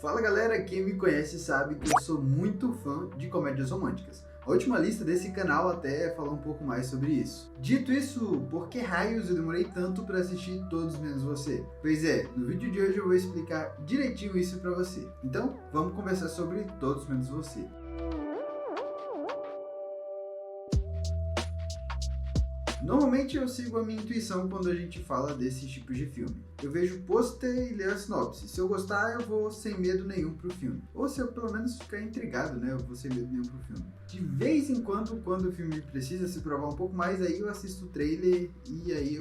Fala galera, quem me conhece sabe que eu sou muito fã de comédias românticas. A última lista desse canal até fala um pouco mais sobre isso. Dito isso, por que raios eu demorei tanto para assistir Todos Menos Você? Pois é, no vídeo de hoje eu vou explicar direitinho isso para você. Então, vamos conversar sobre Todos Menos Você. Normalmente eu sigo a minha intuição quando a gente fala desses tipos de filme. Eu vejo o pôster e leio a sinopse. Se eu gostar, eu vou sem medo nenhum pro filme. Ou se eu pelo menos ficar intrigado, né? Eu vou sem medo nenhum pro filme. De vez em quando o filme precisa se provar um pouco mais, aí eu assisto o trailer e aí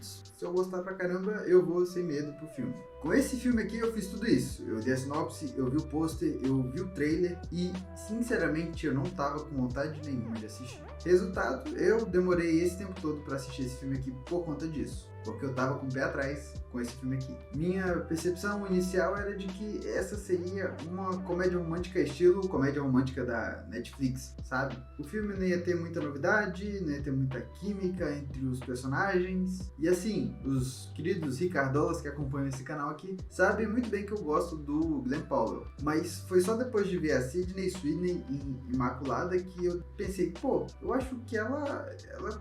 se eu gostar pra caramba, eu vou sem medo pro filme. Com esse filme aqui eu fiz tudo isso. Eu li a sinopse, eu vi o pôster, eu vi o trailer e, sinceramente, eu não tava com vontade nenhuma de assistir. Resultado, eu demorei esse tempo todo para assistir esse filme aqui por conta disso. Porque eu tava com o pé atrás com esse filme aqui. Minha percepção inicial era de que essa seria uma comédia romântica estilo comédia romântica da Netflix, sabe? O filme não ia ter muita novidade, não ia ter muita química entre os personagens. E assim, os queridos ricardolas que acompanham esse canal aqui sabem muito bem que eu gosto do Glen Powell. Mas foi só depois de ver a Sydney Sweeney em Imaculada que eu pensei, pô, eu acho que ela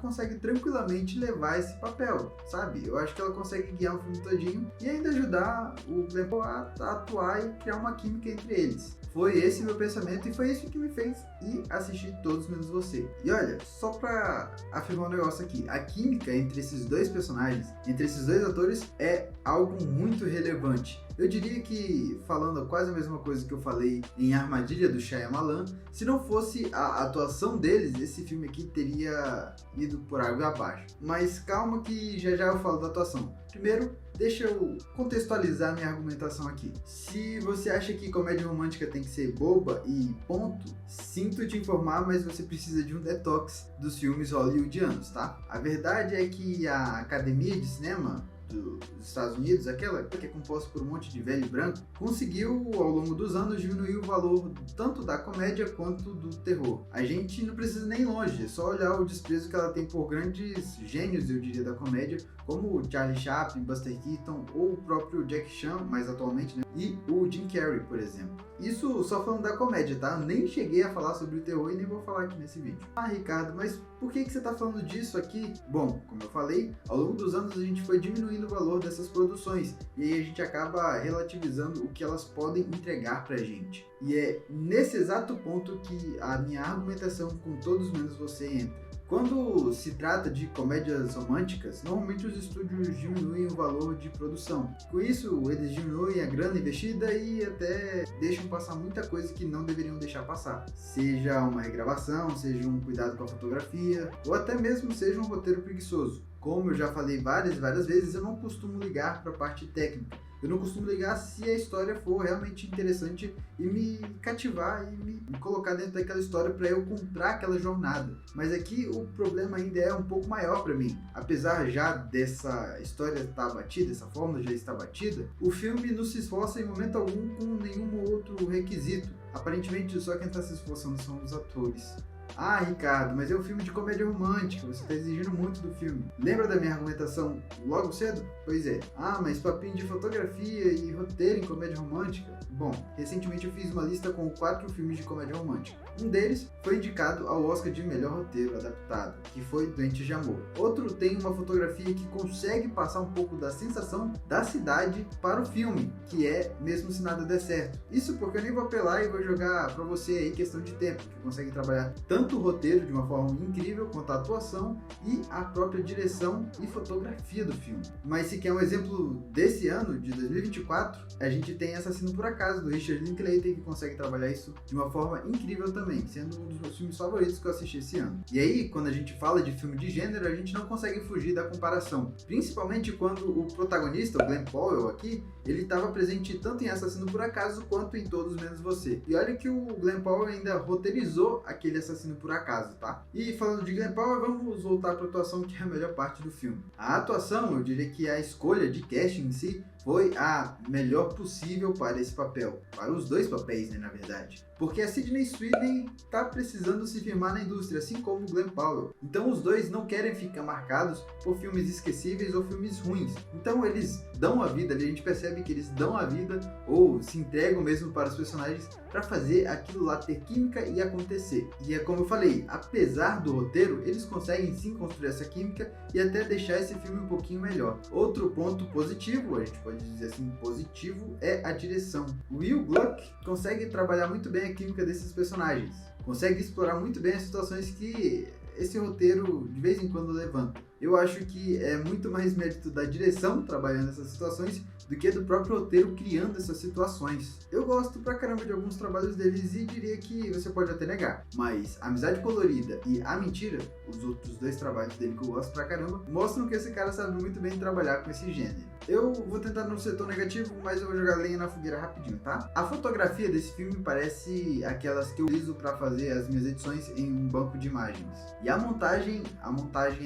consegue tranquilamente levar esse papel, sabe? Eu acho que ela consegue guiar o filme todinho e ainda ajudar o Glen Powell a atuar e criar uma química entre eles. Foi esse meu pensamento e foi isso que me fez ir assistir Todos Menos Você. E olha, só pra afirmar um negócio aqui, a química entre esses dois personagens, entre esses dois atores, é algo muito relevante. Eu diria que, falando quase a mesma coisa que eu falei em Armadilha do Shyamalan, se não fosse a atuação deles, esse filme aqui teria ido por água abaixo. Mas calma que já eu falo da atuação. Primeiro, deixa eu contextualizar minha argumentação aqui. Se você acha que comédia romântica tem que ser boba e ponto, sinto te informar, mas você precisa de um detox dos filmes hollywoodianos, tá? A verdade é que a Academia de Cinema dos Estados Unidos, aquela que é composta por um monte de velho branco, conseguiu ao longo dos anos diminuir o valor tanto da comédia quanto do terror. A gente não precisa nem ir longe, é só olhar o desprezo que ela tem por grandes gênios, eu diria, da comédia, como o Charlie Chaplin, Buster Keaton ou o próprio Jack Chan, mais atualmente, né? E o Jim Carrey, por exemplo. Isso só falando da comédia, tá? Eu nem cheguei a falar sobre o terror e nem vou falar aqui nesse vídeo. Ah, Ricardo, mas por que você tá falando disso aqui? Bom, como eu falei, ao longo dos anos a gente foi diminuindo o valor dessas produções e aí a gente acaba relativizando o que elas podem entregar pra gente. E é nesse exato ponto que a minha argumentação com Todos Menos Você entra. Quando se trata de comédias românticas, normalmente os estúdios diminuem o valor de produção. Com isso, eles diminuem a grana investida e até deixam passar muita coisa que não deveriam deixar passar. Seja uma regravação, seja um cuidado com a fotografia, ou até mesmo seja um roteiro preguiçoso. Como eu já falei várias vezes, eu não costumo ligar para a parte técnica. Eu não costumo ligar se a história for realmente interessante e me cativar e me colocar dentro daquela história para eu comprar aquela jornada. Mas aqui o problema ainda é um pouco maior para mim. Apesar já dessa história estar batida, essa fórmula já está batida, o filme não se esforça em momento algum com nenhum outro requisito. Aparentemente só quem está se esforçando são os atores. Ah, Ricardo, mas é um filme de comédia romântica, você está exigindo muito do filme. Lembra da minha argumentação logo cedo? Pois é. Ah, mas papinho de fotografia e roteiro em comédia romântica? Bom, recentemente eu fiz uma lista com 4 filmes de comédia romântica. Um deles foi indicado ao Oscar de melhor roteiro adaptado, que foi Doentes de Amor. Outro tem uma fotografia que consegue passar um pouco da sensação da cidade para o filme, que é Mesmo Se Nada Der Certo. Isso porque eu nem vou apelar e vou jogar para você aí questão de tempo, que consegue trabalhar tanto o roteiro de uma forma incrível quanto a atuação e a própria direção e fotografia do filme. Mas se quer um exemplo desse ano, de 2024, a gente tem Assassino por Acaso, do Richard Linklater, que consegue trabalhar isso de uma forma incrível também, sendo um dos meus filmes favoritos que eu assisti esse ano. E aí, quando a gente fala de filme de gênero, a gente não consegue fugir da comparação, principalmente quando o protagonista, o Glen Powell aqui, ele estava presente tanto em Assassino por Acaso quanto em Todos Menos Você. E olha que o Glen Powell ainda roteirizou aquele Assassino por Acaso, tá? E falando de Glen Powell, vamos voltar para a atuação, que é a melhor parte do filme. A atuação, eu diria que a escolha de casting em si, foi a melhor possível para esse papel. Para os dois papéis, né, na verdade. Porque a Sydney Sweeney tá precisando se firmar na indústria, assim como o Glen Powell. Então os dois não querem ficar marcados por filmes esquecíveis ou filmes ruins. Então eles dão a vida, a gente percebe que eles dão a vida ou se entregam mesmo para os personagens para fazer aquilo lá ter química e acontecer. E é como eu falei, apesar do roteiro, eles conseguem sim construir essa química e até deixar esse filme um pouquinho melhor. Outro ponto positivo, a gente pode dizer assim, positivo, é a direção. O Will Gluck consegue trabalhar muito bem a química desses personagens. Consegue explorar muito bem as situações que esse roteiro de vez em quando levanta. Eu acho que é muito mais mérito da direção trabalhando essas situações do que do próprio roteiro criando essas situações. Eu gosto pra caramba de alguns trabalhos deles e diria que você pode até negar, mas Amizade Colorida e A Mentira, os outros dois trabalhos dele que eu gosto pra caramba, mostram que esse cara sabe muito bem trabalhar com esse gênero. Eu vou tentar não ser tão negativo, mas eu vou jogar lenha na fogueira rapidinho, tá? A fotografia desse filme parece aquelas que eu utilizo para fazer as minhas edições em um banco de imagens. E a montagem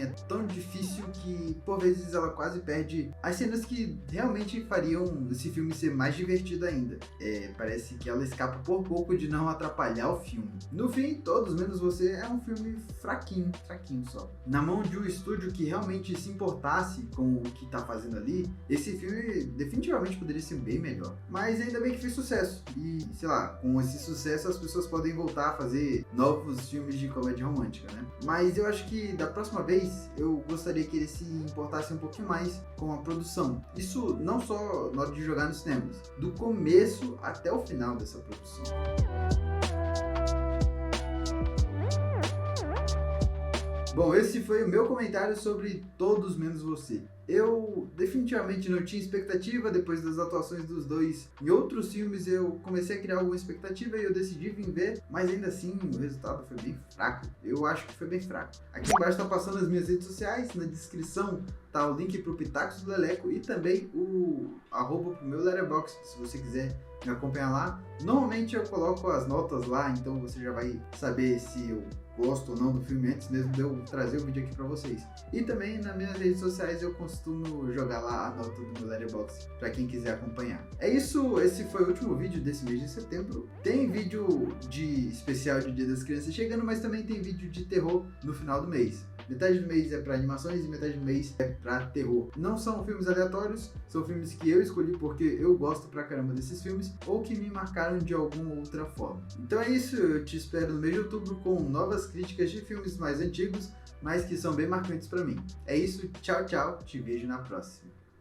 é tão difícil que por vezes ela quase perde as cenas que realmente fariam esse filme ser mais divertido ainda. Parece que ela escapa por pouco de não atrapalhar o filme. No fim, Todos Menos Você é um filme fraquinho só. Na mão de um estúdio que realmente se importasse com o que tá fazendo ali, esse filme definitivamente poderia ser bem melhor. Mas ainda bem que fez sucesso. E, sei lá, com esse sucesso as pessoas podem voltar a fazer novos filmes de comédia romântica, né? Mas eu acho que da próxima vez eu gostaria que ele se importasse um pouquinho mais com a produção. Isso não só na hora de jogar nos cinemas, do começo até o final dessa produção. Bom, esse foi o meu comentário sobre Todos Menos Você. Eu definitivamente não tinha expectativa depois das atuações dos dois. Em outros filmes eu comecei a criar alguma expectativa e eu decidi vir ver, mas ainda assim o resultado foi bem fraco. Eu acho que foi bem fraco. Aqui embaixo tá passando as minhas redes sociais, na descrição tá o link pro Pitacos do Leleco e também o @pro meu Letterboxd, se você quiser me acompanhar lá. Normalmente eu coloco as notas lá, então você já vai saber se eu gosto ou não do filme antes mesmo de eu trazer o vídeo aqui pra vocês. E também nas minhas redes sociais eu costumo jogar lá a nota do meu Letterboxd pra quem quiser acompanhar. É isso, esse foi o último vídeo desse mês de setembro. Tem vídeo de especial de Dia das Crianças chegando, mas também tem vídeo de terror no final do mês. Metade do mês é pra animações e metade do mês é pra terror. Não são filmes aleatórios, são filmes que eu escolhi porque eu gosto pra caramba desses filmes ou que me marcaram de alguma outra forma. Então é isso, eu te espero no mês de outubro com novas críticas de filmes mais antigos, mas que são bem marcantes pra mim. É isso, tchau, tchau, te vejo na próxima.